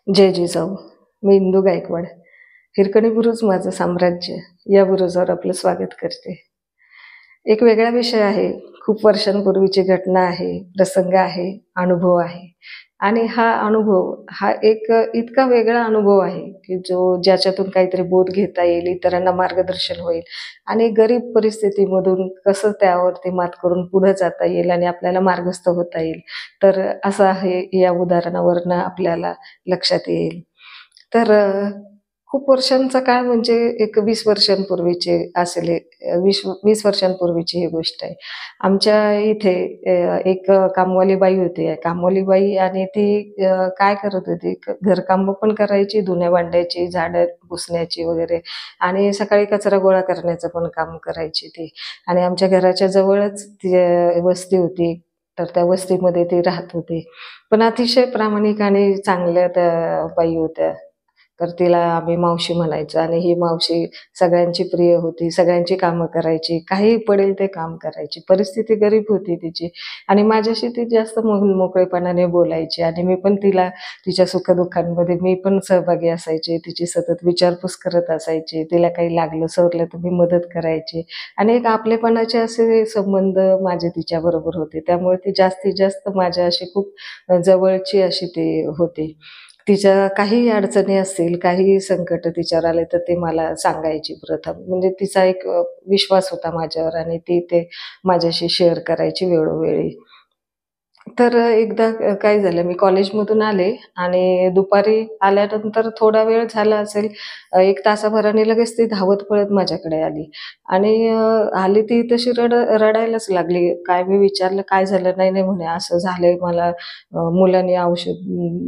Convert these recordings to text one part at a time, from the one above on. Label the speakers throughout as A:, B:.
A: जय जिजाऊ. मी इंदू गायकवाड. हिरकणी बुरुज माझं साम्राज्य या बुरुजावर आपलं स्वागत करते. एक वेगळा विषय आहे. खूप वर्षांपूर्वीची घटना आहे, प्रसंग आहे, अनुभव आहे. आणि हा अनुभव हा एक इतका वेगळा अनुभव आहे, की ज्याच्यातून काहीतरी बोध घेता येईल, इतरांना मार्गदर्शन होईल आणि गरीब परिस्थितीमधून कसं त्यावरती मात करून पुढे जाता येईल आणि आपल्याला मार्गस्थ होता येईल. तर असं आहे या उदाहरणावरनं आपल्याला लक्षात येईल. तर खूप वर्षांचा काळ म्हणजे एक 20 वर्षांपूर्वीचे असेल हे. 20 वर्षांपूर्वीची ही गोष्ट आहे. आमच्या इथे एक कामवाली बाई होती. कामवाली बाई आणि ती काय करत होती, घरकामं पण करायची, धुण्या भांड्याची, झाडं पुसण्याची वगैरे आणि सकाळी कचरा गोळा करण्याचं पण काम करायची ती. आणि आमच्या घराच्या जवळच ती वस्ती होती. तर त्या वस्तीमध्ये ती राहत होती. पण अतिशय प्रामाणिक आणि चांगल्या त्या बाई होत्या. तर तिला आम्ही मावशी म्हणायचो आणि ही मावशी सगळ्यांची प्रिय होती. सगळ्यांची कामं करायची. काहीही पडेल ते काम करायची. परिस्थिती गरीब होती तिची आणि माझ्याशी ती जास्त मोकळेपणाने बोलायची आणि मी पण तिला तिच्या सुखदुःखांमध्ये मी पण सहभागी असायचे. तिची सतत विचारपूस करत असायचे. तिला काही लागलं सवरलं तर मी मदत करायची आणि एक आपलेपणाचे असे संबंध माझे तिच्याबरोबर होते. त्यामुळे ती जास्तीत जास्त माझ्या अशी खूप जवळची अशी ती होती. तिच्या काहीही अडचणी असतील, काहीही संकट तिच्यावर आले तर ती मला सांगायची प्रथम. म्हणजे तिचा एक विश्वास होता माझ्यावर आणि ती ते माझ्याशी शेअर करायची वेळोवेळी. तर एकदा काय झालं, मी कॉलेजमधून आले आणि दुपारी आल्यानंतर थोडा वेळ झाला असेल, 1 तासाभराने लगेच ती धावत पळत माझ्याकडे आली आणि आली ती तशी रडायलाच लागली. काय मी विचारलं, "काय झालं?" "नाही, नाही," म्हणे, "असं झालंय मला. मुलाने औषध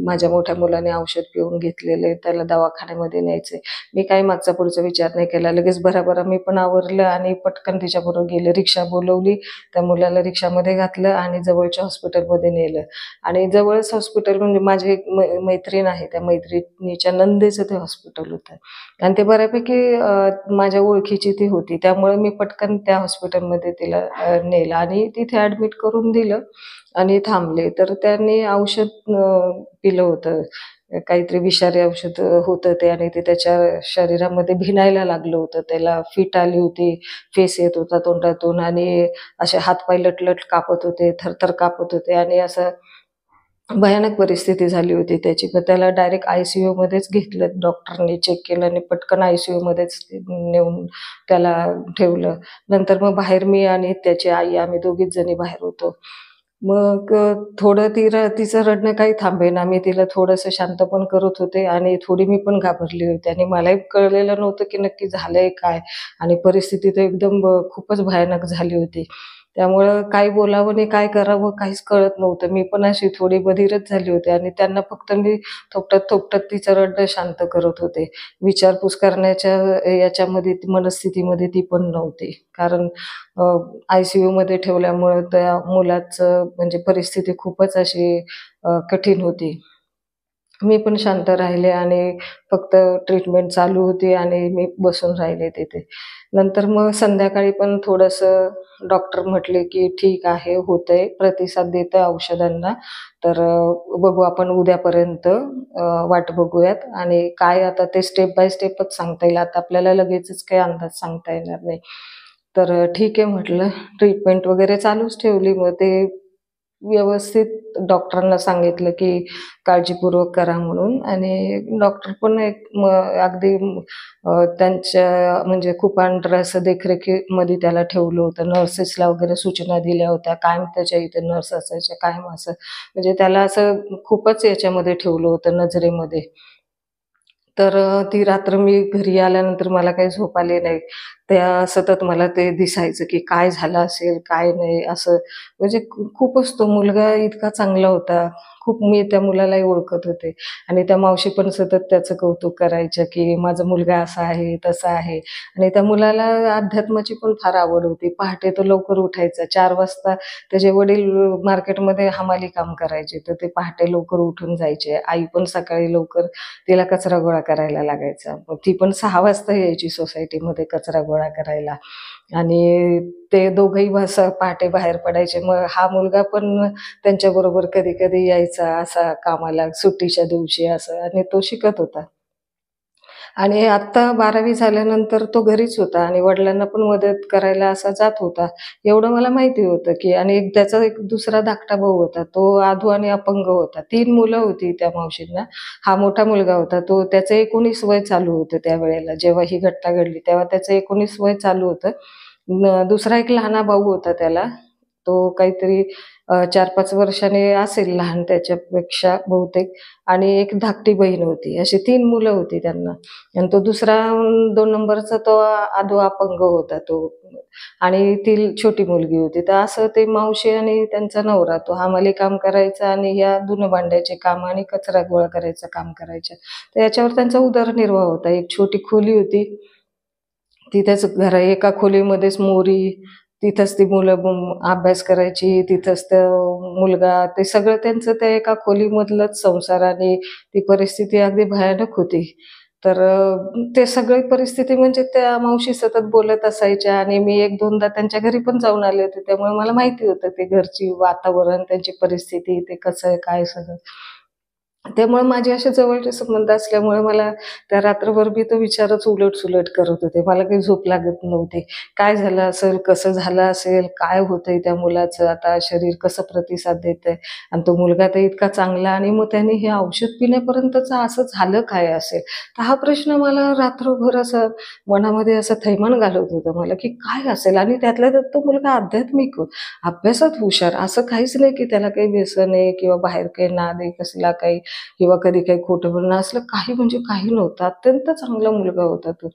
A: माझ्या मोठ्या मुलाने औषध पिऊन घेतलेलं आहे. त्याला दवाखान्यामध्ये न्यायचंय." मी काही मागचा पुढचा विचार नाही केला. लगेच भराभरा मी पण आवरलं आणि पटकन तिच्याबरोबर गेले. रिक्षा बोलवली. त्या मुलाला रिक्षामध्ये घातलं आणि जवळच्या हॉस्पिटलमध्ये नेलं आणि जवळच हॉस्पिटल म्हणजे माझी एक मैत्रीण आहे. त्या मैत्रिणीच्या नंदेचं ते हॉस्पिटल होतं आणि ते बऱ्यापैकी माझ्या ओळखीची ती होती. त्यामुळे मी पटकन त्या हॉस्पिटलमध्ये तिला नेलं आणि तिथे ॲडमिट करून दिलं आणि थांबले. तर त्यांनी औषध पिलं होतं. काहीतरी विषारी औषध होतं ते आणि ते त्याच्या शरीरामध्ये भिनायला लागलं होतं. त्याला फिट आली होती. फेस येत होता तोंडातून आणि असे हातपाय लट-लट कापत होते, थरथर कापत होते आणि असं भयानक परिस्थिती झाली होती त्याची. तर त्याला डायरेक्ट आय-सी-यूमध्येच घेतलं. डॉक्टरांनी चेक केलं आणि पटकन आय-सी-यूमध्येच नेऊन त्याला ठेवलं. नंतर मग बाहेर मी आणि त्याची आई आम्ही दोघीच जणी बाहेर होतो. मग थोडं तिचं रडणं काही थांबेना. मी तिला थोडंसं शांत पण करत होते आणि थोडी मी पण घाबरली होते आणि मलाही कळलेलं नव्हतं की नक्की झालंय काय आणि परिस्थिती तर एकदम खूपच भयानक झाली होती. त्यामुळं काय बोलावं आणि काय करावं काहीच कळत नव्हतं. मी पण अशी थोडी बधीरच झाली होती आणि त्यांना फक्त मी थोपटत-थोपटत तिचं रडणं शांत करत होते. विचारपूस करण्याच्या याच्यामध्ये मनस्थितीमध्ये ती पण नव्हती. कारण आय-सी-यूमध्ये ठेवल्यामुळं त्या मुलाचं म्हणजे परिस्थिती खूपच अशी कठीण होती. मी पण शांत राहिले आणि फक्त ट्रीटमेंट चालू होती आणि मी बसून राहिले तिथे. नंतर मग संध्याकाळी पण थोडंसं डॉक्टर म्हटले, की "ठीक आहे, होतंय, प्रतिसाद देतोय औषधांना. तर बघू आपण उद्यापर्यंत वाट बघूयात आणि काय आता ते स्टेप बाय स्टेपच सांगता येईल. आता आपल्याला लगेचच काही अंदाज सांगता येणार नाही." तर ठीक आहे म्हटलं. ट्रीटमेंट वगैरे चालूच ठेवली. मग ते व्यवस्थित डॉक्टरांना सांगितलं, की काळजीपूर्वक करा म्हणून आणि डॉक्टर पण अगदी त्यांच्या म्हणजे खूप अंडर असं देखरेखीमध्ये त्याला ठेवलं होतं. नर्सेसला वगैरे सूचना दिल्या होत्या. कायम त्याच्या इथे नर्स असायच्या, कायम असं म्हणजे त्याला असं खूपच याच्यामध्ये ठेवलं होतं नजरेमध्ये. तर ती रात्र मी घरी आल्यानंतर मला काही झोप आली नाही. त्या सतत मला ते दिसायचं, की काय झालं असेल, काय नाही असं. म्हणजे खूपच तो मुलगा इतका चांगला होता. खूप मी त्या मुलालाही ओळखत होते आणि त्या मावशी पण सतत त्याचं कौतुक करायच्या, की माझा मुलगा असा आहे, तसा आहे आणि त्या मुलाला अध्यात्माची पण फार आवड होती. पहाटे तो लवकर उठायचा. 4 वाजता त्याचे वडील मार्केटमध्ये हमाली काम करायचे, तर ते पहाटे लवकर उठून जायचे. आई पण सकाळी लवकर तिला कचरा गोळा करायला लागायचा. मग ती पण 6 वाजता यायची सोसायटीमध्ये कचरा गोळा करायला आणि ते दोघंही पहाटे बाहेर पडायचे. मग हा मुलगा पण त्यांच्याबरोबर कधी-कधी यायचा असा कामाला सुट्टीच्या दिवशी असं आणि तो शिकत होता. आणि आत्ता 12वी झाल्यानंतर तो घरीच होता आणि वडिलांना पण मदत करायला असा जात होता. एवढं मला माहिती होतं, की आणि त्याचा एक दुसरा धाकटा भाऊ होता. तो आधू आणि अपंग होता. 3 मुलं होती त्या मावशींना. हा मोठा मुलगा होता. त्याचं 19 वय चालू होतं त्यावेळेला. जेव्हा ही घटना घडली, तेव्हा त्याचं 19 वय चालू होतं. दुसरा एक लहाना भाऊ होता त्याला. तो काहीतरी 4-5 वर्षाने असेल लहान त्याच्यापेक्षा बहुतेक आणि एक धाकटी बहीण होती. अशी 3 मुलं होती त्यांना. आणि तो दुसरा 2 नंबरचा तो आधू अपंग होता तो आणि ती छोटी मुलगी होती. तर असं ते मावशी आणि त्यांचा नवरा तो हमाली काम करायचा आणि या धुणं भांड्याचे काम आणि कचरा गोळा करायचं काम करायच्या. तर याच्यावर त्यांचा उदरनिर्वाह होता. एक छोटी खोली होती. तिथेच एका खोलीमध्येच मोरी, तिथंच ती मुलं अभ्यास करायची, तिथंच तो मुलगा, ते सगळं त्यांचं त्या एका खोलीमधलंच संसार आणि ती परिस्थिती अगदी भयानक होती. तर ते सगळी परिस्थिती म्हणजे त्या मावशी सतत बोलत असायच्या आणि मी 1-2दा त्यांच्या घरी पण जाऊन आले होते. त्यामुळे मला माहिती होतं ते घरची वातावरण, त्यांची परिस्थिती, ते कसं आहे, काय सगळं. त्यामुळे माझे असे जवळचे संबंध असल्यामुळे मला त्या रात्रभर मी तो विचारच उलट-सुलट करत होते. मला काही झोप लागत नव्हती. काय झालं असेल? कसं झालं असेल? काय होतंय त्या मुलाचं? आता शरीर कसं प्रतिसाद देतंय? आणि तो मुलगा तर इतका चांगला आणि मग त्याने हे औषध पिण्यापर्यंतचं असं झालं काय असेल? तर हा प्रश्न मला रात्रभर असं मनामध्ये असं थैमान घालत होतं मला, की काय असेल? आणि त्यातल्या त्यात तो मुलगा आध्यात्मिक, अभ्यासात हुशार. असं काहीच नाही की त्याला काही व्यसन आहे किंवा बाहेर काही नाद आहे कसला काही किंवा कधी काही खोटं बोलणं असलं काही म्हणजे काही नव्हतं. अत्यंत चांगला मुलगा होता तो.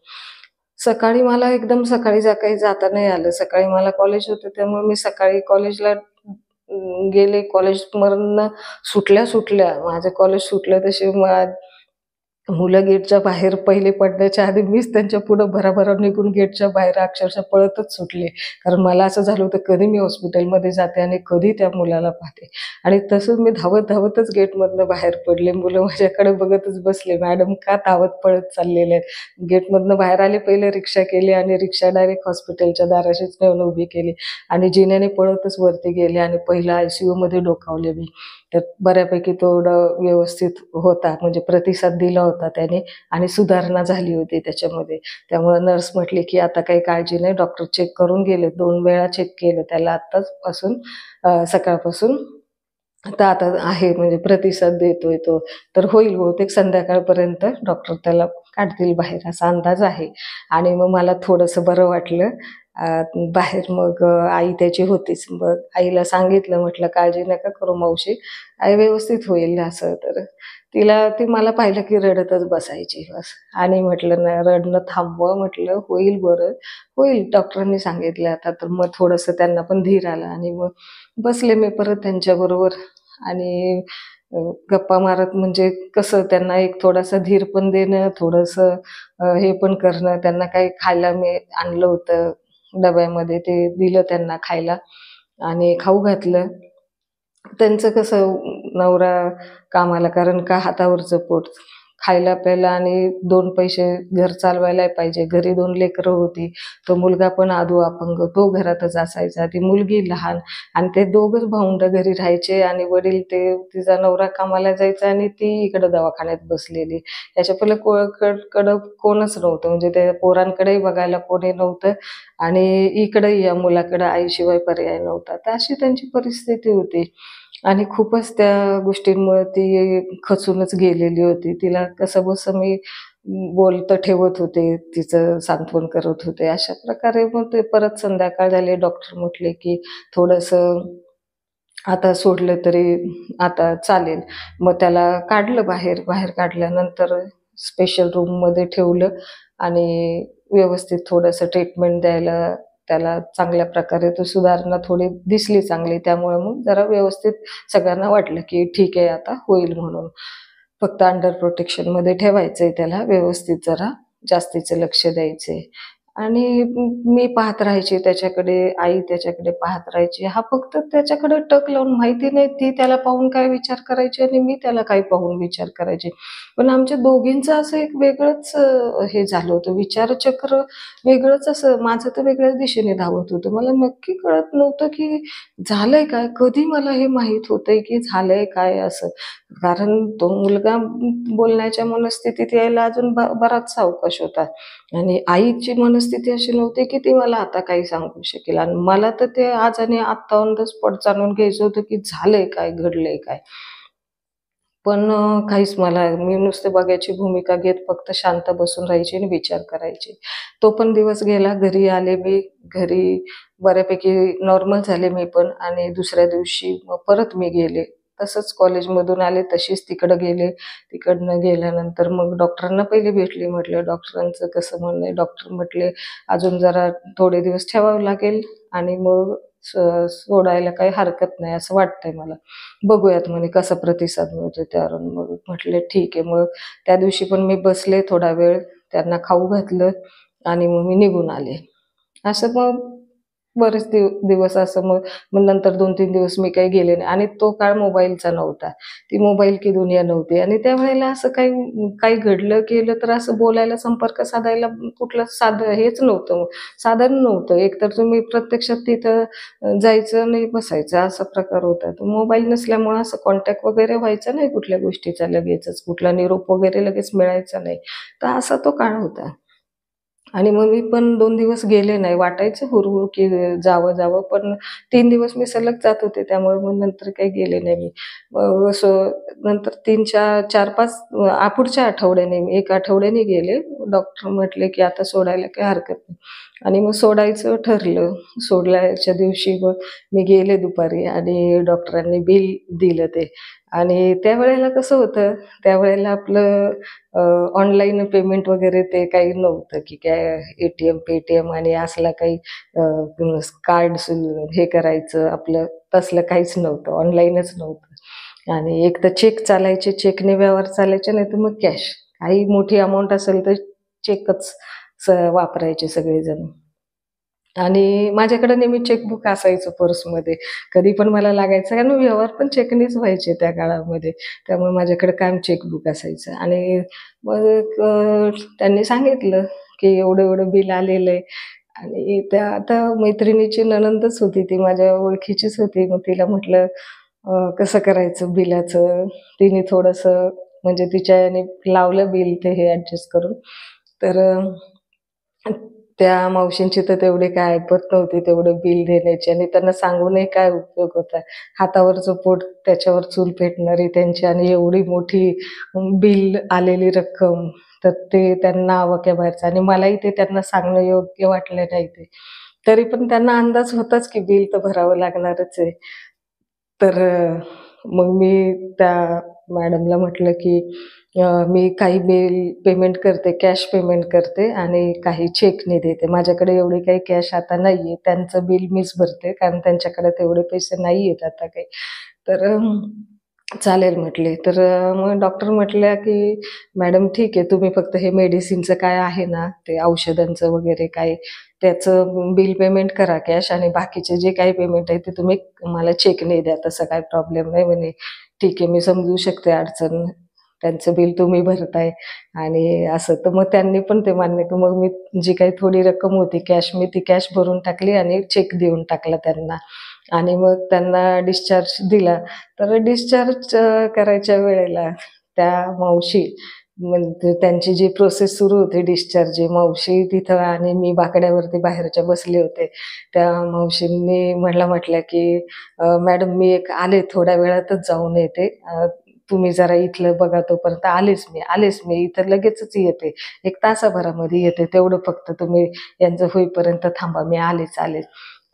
A: सकाळी मला एकदम सकाळी काही जाता नाही आलं. सकाळी मला कॉलेज होतं त्यामुळे मी सकाळी कॉलेजला गेले. कॉलेजमधनं सुटल्या-सुटल्या माझं कॉलेज सुटलं तसे मुलं गेटच्या बाहेर पहिले पडण्याच्या आधी मीच त्यांच्या पुढं भराभरा निघून गेटच्या बाहेर अक्षरशः पळतच सुटले. कारण मला असं झालं होतं कधी मी हॉस्पिटलमध्ये जाते आणि कधी त्या मुलाला पाहते. आणि तसंच मी धावत-धावतच गेटमधनं बाहेर पडले. मुलं माझ्याकडे बघतच बसले. मॅडम का धावत पळत चाललेल्या आहेत. गेटमधनं बाहेर आले, पहिले रिक्षा केली आणि रिक्षा डायरेक्ट हॉस्पिटलच्या दाराशीच नेऊन उभी केली आणि जिन्याने पळतच वरती गेले आणि पहिलं आय-सी-यूमध्ये डोकावले मी. तर बऱ्यापैकी थोडं व्यवस्थित होता, म्हणजे प्रतिसाद दिला होता त्याने आणि सुधारणा झाली होती त्याच्यामध्ये. त्यामुळे नर्स म्हटली, की "आता काही काळजी नाही." डॉक्टर चेक करून गेले. 2 वेळा चेक केलं त्याला आत्ताचपासून सकाळपासून. तर आता आहे म्हणजे प्रतिसाद देतोय तो. तर होईल बहुतेक संध्याकाळपर्यंत डॉक्टर त्याला काढतील बाहेर असा अंदाज आहे. आणि मग मला थोडंसं बरं वाटलं. अ, बाहेर मग आई त्याची होतीच. मग आईला सांगितलं, म्हटलं, "काळजी नका करू मावशी, आई व्यवस्थित होईल." असं. तर ती मला पाहिलं की रडतच बसायची बस. आणि म्हटलं, "ना रडणं थांबवा." म्हटलं, "होईल बरं, होईल." डॉक्टरांनी सांगितलं आता. तर मग थोडंसं त्यांना पण धीर आला आणि मग बसले मी परत त्यांच्याबरोबर आणि गप्पा मारत म्हणजे कसं त्यांना एक थोडासा धीर पण देणं, थोडंसं हे पण करणं. त्यांना काही खायला मी आणलं होतं डब्यामध्ये, ते दिलं त्यांना खायला आणि खाऊ घातलं. त्यांचं कसं नवरा कामाला, कारण का हातावरचं पोट. खायला-प्यायला आणि 2 पैसे घर चालवायला पाहिजे. घरी 2 लेकरं होती. तो मुलगा पण आधू अपंग, तो घरातच असायचा. ती मुलगी लहान आणि ते दोघंच भावंडं घरी राहायचे आणि वडील तिचा नवरा कामाला जायचा आणि ती इकडं दवाखान्यात बसलेली. याच्या पहिले कडं कोणच नव्हतं, म्हणजे त्या पोरांकडेही बघायला कोणी नव्हतं आणि इकडंही या मुलाकडं आईशिवाय पर्याय नव्हता. तर अशी त्यांची परिस्थिती होती. आणि खूपच त्या गोष्टींमुळे ती खचूनच गेलेली होती. तिला कसंबसं मी बोलतं ठेवत होते, तिचं सांत्वन करत होते. अशा प्रकारे मग ते परत संध्याकाळ झाली. डॉक्टर म्हटले, की थोडंसं आता सोडलं तरी आता चालेल. मग त्याला काढलं बाहेर. बाहेर काढल्यानंतर स्पेशल रूममध्ये ठेवलं आणि व्यवस्थित थोडंसं ट्रीटमेंट द्यायला त्याला चांगल्या प्रकारे तो सुधारणा थोडी दिसली चांगली. त्यामुळे मग जरा व्यवस्थित सगळ्यांना वाटलं, की ठीक आहे आता होईल म्हणून. फक्त अंडर प्रोटेक्शनमध्ये ठेवायचंय त्याला, व्यवस्थित जरा जास्तीचं लक्ष द्यायचंय. आणि मी पाहत राहायचे त्याच्याकडे, आई त्याच्याकडे पाहत राहायची. हा फक्त त्याच्याकडे टक लावून माहिती नाही ती त्याला पाहून काय विचार करायची आणि मी त्याला काय पाहून विचार करायचे. पण आमच्या दोघींचं असं एक वेगळंच हे झालं होतं. विचारचक्र वेगळंच असं माझं तर वेगळ्याच दिशेने धावत होतं. मला नक्की कळत नव्हतं की झालंय काय? कधी मला हे माहीत होतंय की झालंय काय असं? कारण तो मुलगा बोलण्याच्या मनस्थितीत यायला अजून बराचसा अवकाश होता. आणि आईची मनस्थिती अशी नव्हती की ती मला आता काही सांगू शकेल आणि मला तर ते आज आणि आत्ता ऑन द स्पॉट जाणून घ्यायचं होतं की झालंय काय, घडलंय काय. पण काहीच मी नुसते बघ्याची भूमिका घेत फक्त शांत बसून राहायची आणि विचार करायचे. तो पण दिवस गेला. घरी आले मी. घरी बऱ्यापैकी नॉर्मल झाले मी पण आणि दुसऱ्या दिवशी मग परत मी गेले. तसंच कॉलेजमधून आले तशीच तिकडं गेले. तिकडनं गेल्यानंतर मग डॉक्टरांना पहिले भेटले. म्हटलं, "डॉक्टरांचं कसं म्हणणं आहे?" डॉक्टर म्हटले, "अजून जरा थोडे दिवस ठेवावं लागेल आणि मग सोडायला काही हरकत नाही असं वाटतंय मला. बघूयात म्हणे कसा प्रतिसाद मिळतो त्यावर." मग म्हटले ठीक आहे. मग त्या दिवशी पण मी बसले थोडा वेळ, त्यांना खाऊ घातलं आणि मग मी निघून आले. असं मग बरेच दिवस असं मग मग नंतर 2-3 दिवस मी काही गेले नाही आणि तो काळ मोबाईलचा नव्हता. ती मोबाईल की दुनिया नव्हती आणि त्यावेळेला असं काही काही घडलं, केलं तर असं बोलायला, संपर्क साधायला कुठलं साधं हेच नव्हतं, साधन नव्हतं. एकतर तुम्ही प्रत्यक्षात तिथं जायचं आणि बसायचं असा प्रकार होता. तो मोबाईल नसल्यामुळं असं कॉन्टॅक्ट वगैरे व्हायचा नाही कुठल्या गोष्टीचा लगेचच. कुठला निरोप वगैरे लगेच मिळायचा नाही. तर असा तो काळ होता. आणि मग मी पण 2 दिवस गेले नाही. वाटायचं हुरहुर की जावं, पण 3 दिवस मी सलग जात होते. त्यामुळे मग नंतर काही गेले नाही मी. मग असं नंतर 4-5 पुढच्या आठवड्याने मी 1 आठवड्याने गेले. डॉक्टर म्हटले की आता सोडायला काही हरकत नाही. आणि मग सोडायचं ठरलं. सोडल्याच्या दिवशी मग मी गेले दुपारी आणि डॉक्टरांनी बिल दिलं ते. आणि त्यावेळेला कसं होतं, त्यावेळेला आपलं ऑनलाईन पेमेंट वगैरे ते काही नव्हतं की काय ए-टी-एम, पेटीएम आणि असला काही कार्ड हे करायचं आपलं तसलं काहीच नव्हतं. ऑनलाईनच नव्हतं. आणि एक तर चेक चालायचे, चेकने व्यवहार चालायचे, नाहीतर मग कॅश. काही मोठी अमाउंट असेल तर चेकच वापरायचे सगळेजण. आणि माझ्याकडे नेहमी चेकबुक असायचं पर्समध्ये. कधी पण मला लागायचं कारण व्यवहार पण चेकनीच व्हायचे त्या काळामध्ये. त्यामुळे माझ्याकडे कायम चेकबुक असायचं आणि मग त्यांनी सांगितलं, की एवढं-एवढं बिल आलेलं आहे आणि त्या आता मैत्रिणीची नणंदच होती ती माझ्या ओळखीचीच होती. मग तिला म्हटलं, कसं करायचं बिलाचं? तिने थोडंसं म्हणजे तिच्या ह्याने लावलं बिल ते हे ॲडजस्ट करून. तर त्या मावशींची तर तेवढी काय ऐपत नव्हती तेवढं बिल देण्याची आणि त्यांना सांगूनही काय उपयोग होता. हातावरचं पोट त्याच्यावर चूल पेटणारी त्यांची आणि एवढी मोठी बिल आलेली रक्कम, तर ते त्यांना आवाक्याबाहेरचं आणि मलाही ते त्यांना सांगणं योग्य वाटलं नाही ते. तरी पण त्यांना अंदाज होताच की बिल तर भरावं लागणारच आहे. तर मग मी त्या मॅडमला म्हटलं की मी काही बिल पेमेंट करते, कॅश पेमेंट करते आणि काही चेकने देते. माझ्याकडे एवढी काही कॅश आता नाहीये. त्यांचं बिल मीच भरते कारण त्यांच्याकडे तेवढे पैसे नाहीयेत आता काही. तर चालेल म्हटले. तर मग डॉक्टर म्हटल्या की "मॅडम ठीक आहे, तुम्ही फक्त हे मेडिसिनचं काय आहे ना, ते औषधांचं वगैरे काय, त्याचं बिल पेमेंट करा कॅश आणि बाकीचे जे काही पेमेंट आहे ते तुम्ही मला चेकने द्या. तसा काही प्रॉब्लेम नाही." म्हणे. "ठीक आहे, मी समजू शकते अडचण. त्यांचं बिल तुम्ही भरताय आणि असं." तर मग त्यांनी पण ते मान्य केलं. मग मी जी काही थोडी रक्कम होती कॅश, मी ती कॅश भरून टाकली आणि चेक देऊन टाकला त्यांना आणि मग त्यांना डिस्चार्ज दिला. तर डिस्चार्ज करायच्या वेळेला त्या मावशी म्हणजे त्यांची जी प्रोसेस सुरू होती डिस्चार्जची, मावशी तिथं आणि मी बाकड्यावरती बाहेरच्या बसले होते. त्या मावशींनी मला म्हटल्या की "मॅडम मी एक आले, थोड्या वेळातच जाऊन येते. तुम्ही जरा इथलं बघा तोपर्यंत." आलेच मी इथं लगेचच येते. 1 तासाभरामध्ये येते. तेवढं फक्त तुम्ही यांचं होईपर्यंत थांबा. मी आलेच.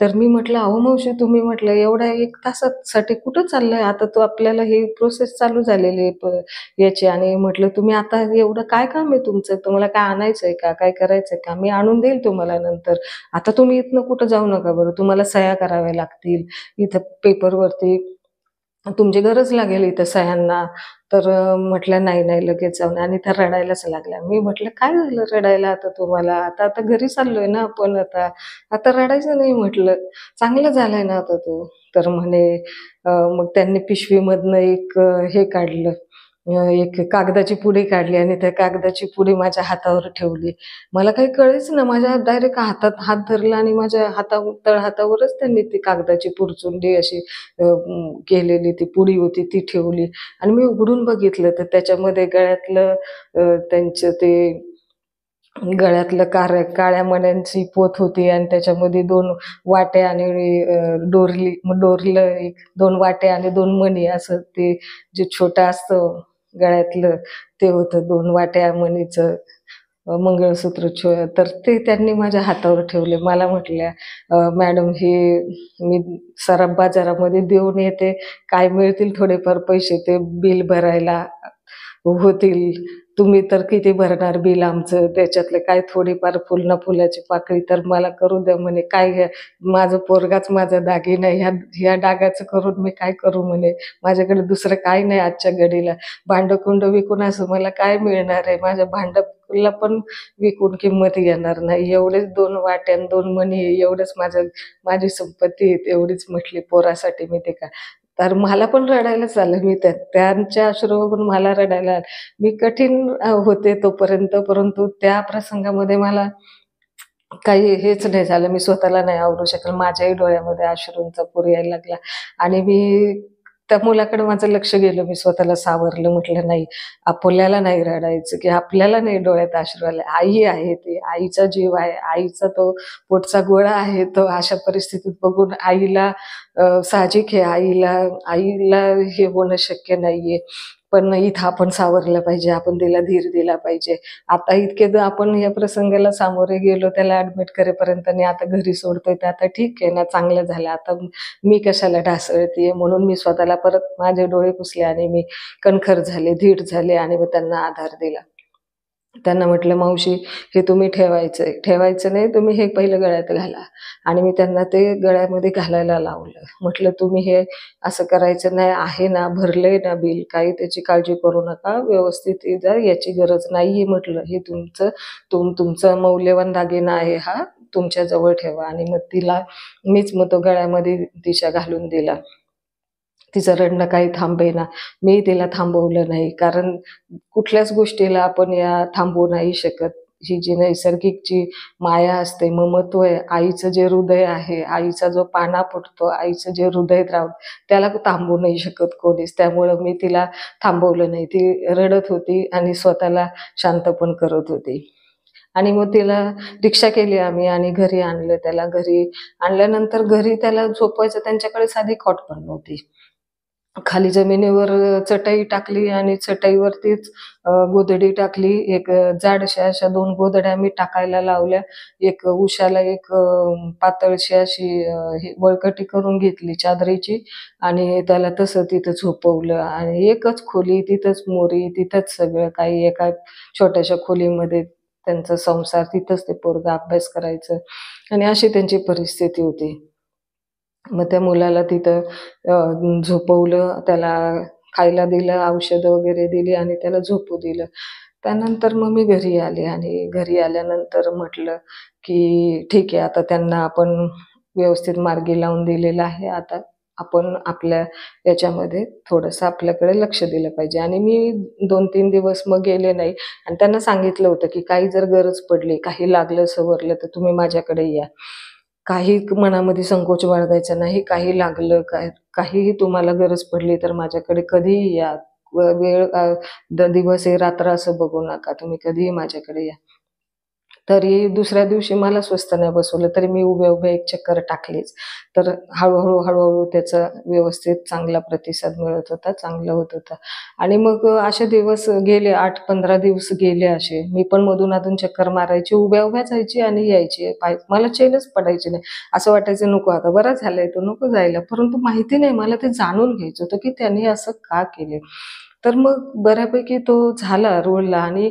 A: तर मी म्हटलं, "अहो मावशी तुम्ही म्हटलं एवढ्या 1 तासासाठी कुठं चाललंय? आता तो आपल्याला ही प्रोसेस चालू झालेली आहे याची." आणि म्हटलं, "तुम्ही आता एवढं काय काम आहे तुमचं? तुम्हाला काय आणायचंय का? काय करायचंय का? मी आणून देईल तुम्हाला नंतर. आता तुम्ही इथनं कुठं जाऊ नका बरं. तुम्हाला सह्या कराव्या लागतील. इथं पेपरवरती तुमची गरज लागेल इथं सह्यांना. तर म्हटलं नाही नाही लगेच जाऊन, आणि त्या रडायलाच लागल्या. मी म्हटलं काय झालं रडायला आता तुम्हाला, आता आता घरी चाललोय ना आपण, आता आता रडायचं नाही म्हटलं, चांगलं झालंय ना आता तू. तर म्हणे मग त्यांनी पिशवीमधनं एक हे काढलं, एक कागदाची पुडी काढली आणि त्या कागदाची पुडी माझ्या हातावर ठेवली. मला काही कळेच ना, माझ्या डायरेक्ट हातात हात धरला आणि माझ्या तळहातावरच त्यांनी ती कागदाची पुरचुंडी अशी केलेली ती पुडी होती ती ठेवली. आणि मी उघडून बघितलं तर त्याच्यामध्ये गळ्यातलं त्यांचं ते गळ्यातलं काळ्या मण्यांची पोत होती आणि त्याच्यामध्ये 2 वाट्या आणि डोरलं एक 2 वाट्या आणि 2 मणी, असं ते जे छोटं असतं गळ्यातलं ते होतं. 2 वाट्या मणीचं मंगळसूत्र तर ते त्यांनी माझ्या हातावर ठेवले. मला म्हटल्या, मॅडम हे मी सराफ बाजारामध्ये देऊन येते, काय मिळतील थोडेफार पैसे ते बिल भरायला होतील. तुम्ही तर किती भरणार बिल आमचं, त्याच्यातले काय थोडीफार फुल ना फुलाची पाकळी तर मला करू द्या म्हणे. काय माझं पोरगाच माझा दागिना, ह्या डागाचं करून मी काय करू म्हणे, माझ्याकडे दुसरं काय नाही आजच्या घडीला. भांडकुंड विकून असं मला काय मिळणार आहे, माझ्या भांडकुंडला पण विकून किंमत येणार नाही. एवढेच 2 वाट्या 2 मणी, एवढंच माझी संपत्ती आहे, एवढीच म्हटली पोरासाठी मी ते का. तर मला पण रडायलाच आलं. मी त्यांच्या अश्रू बघून मला रडायला आलं. मी कठीण होते तोपर्यंत, परंतु त्या प्रसंगामध्ये मला काही हेच नाही झालं. मी स्वतःला नाही आवरू शकले. माझ्याही डोळ्यामध्ये अश्रूंचा पूर यायला लागला आणि मी त्या मुलाकडे माझं लक्ष गेलं. मी स्वतःला सावरलं. म्हटलं नाही, आपल्याला नाही रडायचं, की आपल्याला नाही डोळ्यात अश्रू आले. आई आहे ती, आईचा जीव आहे, आईचा तो पोटचा गोळा आहे. तो अशा परिस्थितीत बघून आईला साहजिक आहे, आईला हे होणं शक्य नाहीये. पण इथं आपण सावरलं पाहिजे, आपण तिला धीर दिला पाहिजे. आता इतके आपण या प्रसंगाला सामोरे गेलो, त्याला ऍडमिट करेपर्यंत आणि आता घरी सोडतोय, तर आता ठीक आहे ना, चांगलं झालं. आता मी कशाला ढासळतीये, म्हणून मी स्वतःला परत माझे डोळे पुसले आणि मी कणखर झाले, धीट झाले आणि मग त्यांना आधार दिला. त्यांना म्हटलं, मावशी हे तुम्ही ठेवायचं नाही, तुम्ही हे पहिलं गळ्यात घाला. आणि मी त्यांना ते गळ्यामध्ये घालायला लावलं. म्हटलं तुम्ही हे असं करायचं नाही, आहे ना, भरलंय ना बिल, काही त्याची काळजी करू नका, व्यवस्थित जा, याची गरज नाही म्हटलं. हे तुमचा मौल्यवान दागिना आहे हा, तुमच्या जवळ ठेवा. आणि मग मीच मग तो गळ्यामध्ये तिच्या घालून दिला. तिचं रडणं काही थांबेना. मी तिला थांबवलं नाही, कारण कुठल्याच गोष्टीला आपण थांबवू नाही शकत. ही जी नैसर्गिक जी माया असते, ममत्व आहे, आईचं जे हृदय आहे, आईचा जो पाना फुटतो, आईचं जे हृदय त्याला थांबवू नाही शकत कोणीच. त्यामुळं मी तिला थांबवलं नाही. ती रडत होती आणि स्वतःला शांत पण करत होती. आणि मग तिला रिक्षा केली आम्ही आणि घरी आणलं त्याला. घरी आणल्यानंतर घरी त्याला झोपवायचं, त्यांच्याकडे साधी खॉट पण नव्हती. खाली जमिनीवर चटई टाकली आणि चटईवरतीच गोधडी टाकली. एक जाडशा अशा 2 गोधड्या मी टाकायला लावल्या. एक उशाला एक पातळशी अशी वळकटी करून घेतली चादरीची आणि त्याला तसं तिथं झोपवलं. आणि एकच खोली, तिथंच मोरी, तिथंच सगळं काही, एका छोट्याशा खोलीमध्ये त्यांचा संसार, तिथंच ते पोरगं अभ्यास करायचं आणि अशी त्यांची परिस्थिती होती. मग त्या मुलाला तिथं झोपवलं, त्याला खायला दिलं, औषधं वगैरे दिली आणि त्याला झोपू दिलं. त्यानंतर मग मी घरी आले आणि घरी आल्यानंतर म्हटलं, की ठीक आहे, आता त्यांना आपण व्यवस्थित मार्गी लावून दिलेलं आहे. आता आपण आपल्या याच्यामध्ये थोडंसं आपल्याकडे लक्ष दिलं पाहिजे. आणि मी 2-3 दिवस मग गेले नाही आणि त्यांना सांगितलं होतं, की काही जर गरज पडली, काही लागलं सवरलं तर तुम्ही माझ्याकडे या. काही मनामध्ये संकोच बाळगायचा नाही. काही लागलं, काहीही तुम्हाला गरज पडली तर माझ्याकडे कधीही या. वेळ दिवस आहे रात्र असं बघू नका. तुम्ही कधीही माझ्याकडे या. तरी दुसऱ्या दिवशी मला स्वस्थ नाही बसवलं, तरी मी उभ्या-उभ्या एक चक्कर टाकलीच. तर हळू-हळू त्याचा व्यवस्थित चांगला प्रतिसाद मिळत होता, चांगलं होत होतं. आणि मग असे दिवस गेले, 8-15 दिवस गेले असे. मी पण मधून-अधून चक्कर मारायची, उभ्या-उभ्या जायची आणि यायची. मला चैनच पडायची नाही. असं वाटायचं नको आता, बरा झालाय तो, नको जायला. परंतु माहिती नाही, मला ते जाणून घ्यायचं होतं, की त्यांनी असं का केले. तर मग बऱ्यापैकी तो झाला रोळला आणि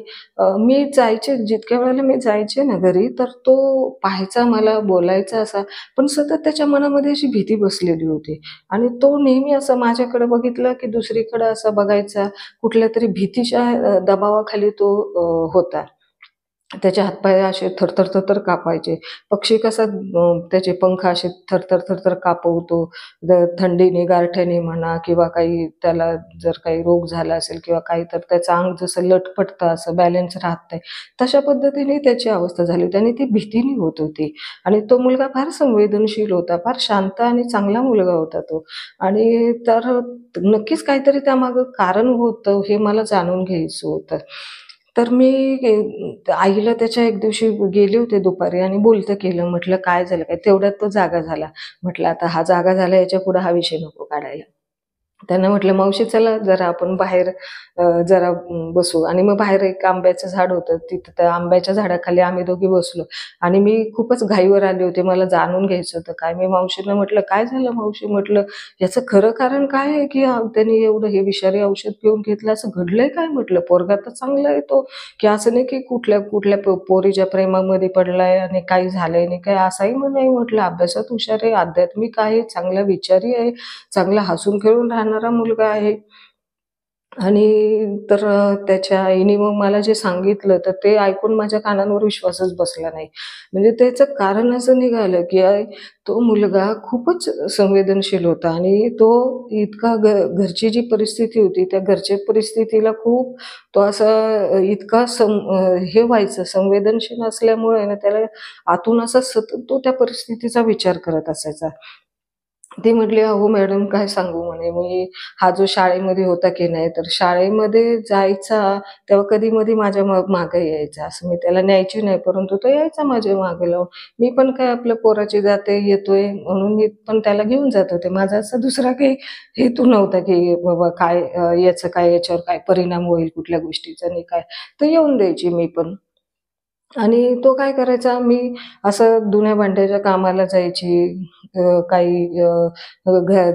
A: मी जायचे जितक्या वेळेला मी जायचे ना घरी, तर तो पाहायचा मला, बोलायचा असा, पण सतत त्याच्या मनामध्ये अशी भीती बसलेली होती आणि तो नेहमी असं माझ्याकडे बघितलं, की दुसरीकडे असा बघायचा. कुठल्यातरी भीतीच्या दबावाखाली तो होता. त्याचे हातपाय असे थरथर थरथर कापायचे. पक्षी कसा त्याचे पंख असे थरथर थरथर कापवतो. थंडीने, गारठ्याने म्हणा किंवा काही त्याला जर काही रोग झाला असेल किंवा काही, तर त्याचं अंग जसं लटपटतं, असं बॅलन्स राहत नाही. तशा पद्धतीने त्याची अवस्था झाली होती आणि ती भीतीने होत होती. आणि तो मुलगा फार संवेदनशील होता. फार शांत आणि चांगला मुलगा होता तो. आणि तर नक्कीच काहीतरी त्यामागं कारण होतं, हे मला जाणून घ्यायचं होतं. तर मी आईला त्याच्या एक दिवशी गेले होते दुपारी आणि बोलतं केलं. म्हटलं, "काय झालं काय?" तेवढ्यात तो जागा झाला. म्हटलं, "आता हा जागा झाला, याच्यापुढे हा विषय नको काढायला." त्यांना म्हटलं, "मावशी चला जरा आपण बाहेर जरा बसू." आणि मग बाहेर एक आंब्याचं झाड होतं. तिथं त्या आंब्याच्या झाडाखाली आम्ही दोघी बसलो आणि मी खूपच घाईवर आले होते. मला जाणून घ्यायचं होतं काय. मी मावशींना म्हटलं, "काय झालं मावशी?" म्हटलं, "याचं खरं कारण काय आहे, की त्याने एवढं हे विषारी औषध पिऊन घेतलं, असं घडलंय काय?" म्हटलं. "पोरगा तर चांगला आहे तो, की असं नाही की कुठल्या कुठल्या पोरीच्या प्रेमामध्ये पडलाय आणि काही झालंय नाही काय, असाही नाही." म्हटलं, "अभ्यासात हुशार आहे, आध्यात्मिक आहे, चांगला विचारी आहे, चांगला हसून खेळून राहणारा मुलगा आहे." आणि तर त्याच्या आईने मग मला जे सांगितलं, तर ते ऐकून माझ्या कानांवर विश्वासच बसला नाही. म्हणजे त्याचं कारण असं निघालं, की तो मुलगा खूपच संवेदनशील होता आणि तो इतका घरची जी परिस्थिती होती, त्या घरच्या परिस्थितीला खूप तो असा इतका हे व्हायचं, संवेदनशील असल्यामुळे ना, त्याला आतून असा सतत तो त्या परिस्थितीचा विचार करत असायचा. ती म्हटली, "अहो मॅडम काय सांगू," म्हणे, "मी हा जो शाळेमध्ये होता की नाही, तर शाळेमध्ये जायचा तेव्हा कधी-मधी माझ्या मागे यायचा. असं मी त्याला न्यायची नाही, परंतु तो यायचा माझ्या मागे लावून. मी पण काय आपल्या पोराची जाते, येतोय म्हणून मी पण त्याला घेऊन जात होते. माझा असा दुसरा काही हेतू नव्हता, की बाबा काय याचं काय याच्यावर काय परिणाम होईल कुठल्या गोष्टीचा नाही काय. तर येऊन द्यायची मी पण. आणि तो काय करायचा, मी असं धुण्या-भांड्याच्या कामाला जायची, काही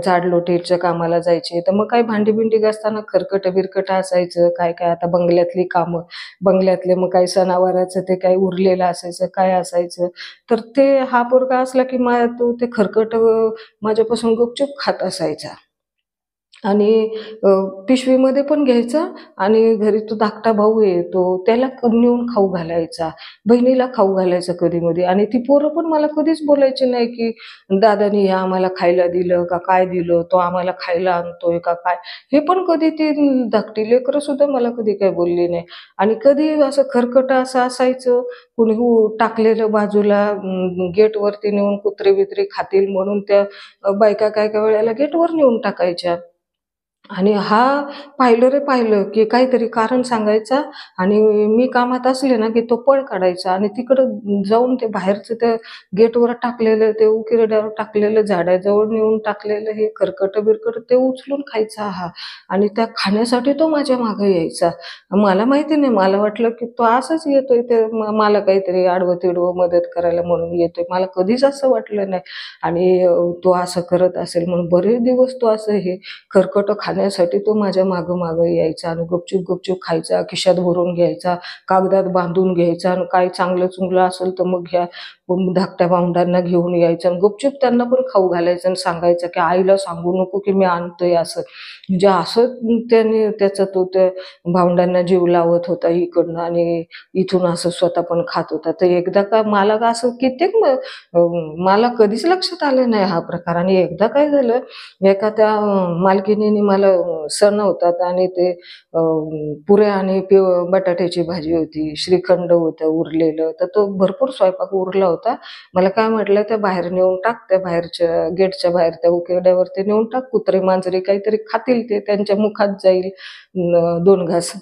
A: झाडलोटीच्या कामाला जायचे. तर मग काही भांडी-बिंडी घासताना खरकटं-बिरकटं असायचं. काय-काय आता बंगल्यातली कामं, बंगल्यातले मग काही सणावाराचं ते काही उरलेलं असायचं, काय असायचं. तर ते हा पोरगा असला की तो ते खरकटं माझ्यापासून गुपचूप खात असायचा. आणि पिशवीमध्ये पण घ्यायचा आणि घरी तो धाकटा भाऊ आहे, त्याला नेऊन खाऊ घालायचा. बहिणीला खाऊ घालायचा कधी-मधी आणि ती पोरं पण मला कधीच बोलायची नाही, की दादानी हे आम्हाला खायला दिलं का काय दिलं? तो आम्हाला खायला आणतोय का काय? हे पण कधी ती धाकटी लेकरं सुद्धा मला कधी काही बोलली नाही. आणि कधी असं खरकटं असं असायचं, कुणी टाकलेलं बाजूला गेटवरती नेऊन कुत्रे-बित्रे खातील म्हणून त्या बायका काही-काही वेळेला गेटवर नेऊन टाकायच्या. आणि हा पाहिलं रे पाहिलं, की काहीतरी कारण सांगायचा आणि मी कामात असले ना, की तो पळ काढायचा आणि तिकडं जाऊन ते बाहेरचं त्या गेटवर टाकलेलं, ते उकिरड्यावर टाकलेलं, झाडाजवळ नेऊन टाकलेलं हे खरकटं-बिरकटं ते उचलून खायचा हा आणि त्या खाण्यासाठी तो माझ्या मागे यायचा. मला माहिती नाही, मला वाटलं, की तो असंच येतोय ते मला काहीतरी आडवं-तिडवं मदत करायला म्हणून येतोय. मला कधीच असं वाटलं नाही आणि तो असं करत असेल म्हणून बरेच दिवस तो असं हे खरकटं खाण्यासाठी तो माझ्या मागं-मागं यायचा आणि गुपचूप-गुपचूप खायचा, खिशात भरून घ्यायचा, कागदात बांधून घ्यायचा आणि काय चांगलं-चुंगलं असेल तर मग ह्या धाकट्या भावंडांना घेऊन यायचा आणि गुपचूप त्यांना पण खाऊ घालायचं आणि सांगायचं, की आईला सांगू नको, की मी आणतोय असं. म्हणजे असं त्याचा तो त्या भावंडांना जीव लावत होता इकडनं आणि इथून असं स्वतः पण खात होता. तर एकदा का मला का असं कित्येक मला कधीच लक्षात आलं नाही हा प्रकार आणि एकदा काय झालं, एका त्या मालकिनीने मला सण होतात आणि ते पुऱ्या आणि बटाट्याची भाजी होती, श्रीखंड होतं उरलेलं, तर तो भरपूर स्वयंपाक उरला होता. मला काय म्हटलं, "त्या बाहेर नेऊन टाक, त्या बाहेरच्या गेटच्या बाहेर त्या उकिरड्यावरती नेऊन टाक, कुत्रे-मांजरे काहीतरी खातील ते, त्यांच्या मुखात जाईल 2 घास."